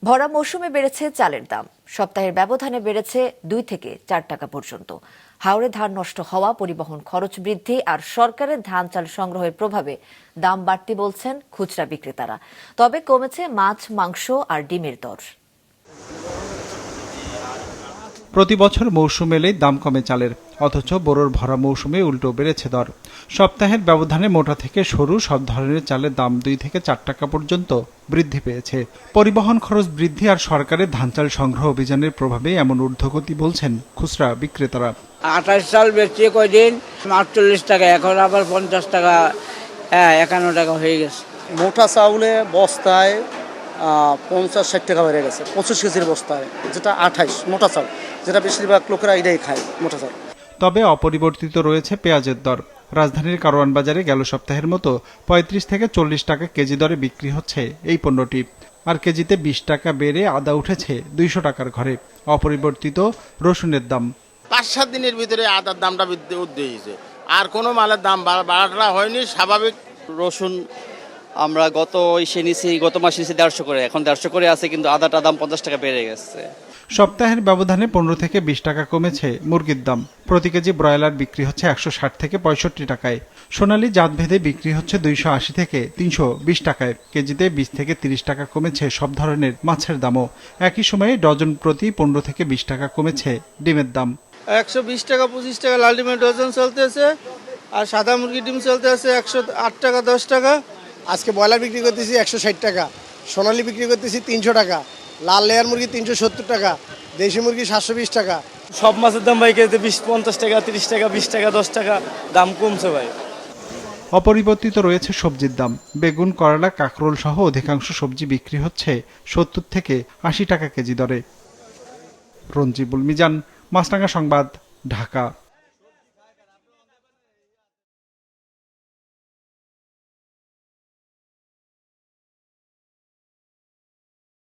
ভরা মৌসুমে বেড়েছে চালের দাম। সপ্তাহের ব্যবধানে বেড়েছে 2 থেকে 4 টাকা পর্যন্ত। হাওরে ধান নষ্ট হওয়া, পরিবহন খরচ বৃদ্ধি আর সরকারের ধান চাল সংগ্রহের প্রভাবে দাম বাড়তি বলছেন খুচরা বিক্রেতারা। তবে কমেছে মাছ, মাংস আর ডিমের দর। প্রতি বছর মৌসুম এলেই দাম কমে চালের, অথচ বোরোর ভরা মৌসুমে উল্টো বেড়েছে দর। সপ্তাহের ব্যবধানে মোটা থেকে সরু সব ধরনের চালের দাম 2 থেকে 4 টাকা পর্যন্ত বৃদ্ধি পেয়েছে। পরিবহন খরচ বৃদ্ধি আর সরকারের ধান চাল সংগ্রহ অভিযানের প্রভাবে এমন ঊর্ধ্বগতি বলছেন খুচরা বিক্রেতারা। 28 চাল বেচছে কয়দিন 48 টাকা, এখন আবার 50 টাকা, 51 টাকা হয়ে গেছে। মোটা চাউলে বস্তায় 50-60 টাকা বেড়ে গেছে। 25 কেজির বস্তায়, যেটা 28 মোটা চাল, যেটা বেশিরভাগ লোকেরা এটাই খায় মোটা চাল। তবে অপরিবর্তিত রয়েছে পেঁয়াজের দর। রাজধানীর কারওয়ান বাজারে গেল সপ্তাহের মতো 35 থেকে 40 টাকা কেজি দরে বিক্রি হচ্ছে এই পণ্যটি। আর কেজিতে 20 টাকা বেড়ে আদা উঠেছে 200 টাকার ঘরে। অপরিবর্তিত রসুনের দাম 5-7 দিনের ভিতরে আদার দামটা বৃদ্ধি হয়েছে, আর কোনো মালের দাম বাড়াটা হয়নি, স্বাভাবিক। রসুন আমরা গত মাসে নিয়েছি 150 করে, এখন 150 করে আছে, কিন্তু আদাটার দাম 50 টাকা বেড়ে গেছে। সপ্তাহের ব্যবধানে 15 থেকে 20 টাকা কমেছে মুরগির দাম। প্রতি কেজি ব্রয়লার বিক্রি হচ্ছে 160 থেকে 65 টাকায়। সোনালী জাত ভেদে বিক্রি হচ্ছে 280 থেকে 320 টাকায়। কেজিতে 20 থেকে 30 টাকা কমেছে সব ধরনের মাছের দামও। একই সময়ে ডজন প্রতি 15 থেকে 20 টাকা কমেছে ডিমের দাম। 120 টাকা 25 টাকা লাল ডিমের ডজন চলতেছে, আর সাদা মুরগির ডিম চলতেছে 108 টাকা 10 টাকা। আজকে ব্রয়লার বিক্রি করতেছি 160 টাকা, সোনালী বিক্রি করতেছি 300 টাকা, লাল লেয়ার মুরগি 370 টাকা, দেশি মুরগি 720 টাকা। সব মাছের দাম ভাই কেজিতে 50 টাকা 30 টাকা 20 টাকা 10 টাকা দাম কমছে ভাই। অপরিবর্তিত রয়েছে সবজির দাম। বেগুন, করলা, কাঁকরোল সহ অধিকাংশ সবজি বিক্রি হচ্ছে 70 থেকে 80 টাকা কেজি দরে। রঞ্জিবুল মিজান, মাছরাঙা সংবাদ, ঢাকা।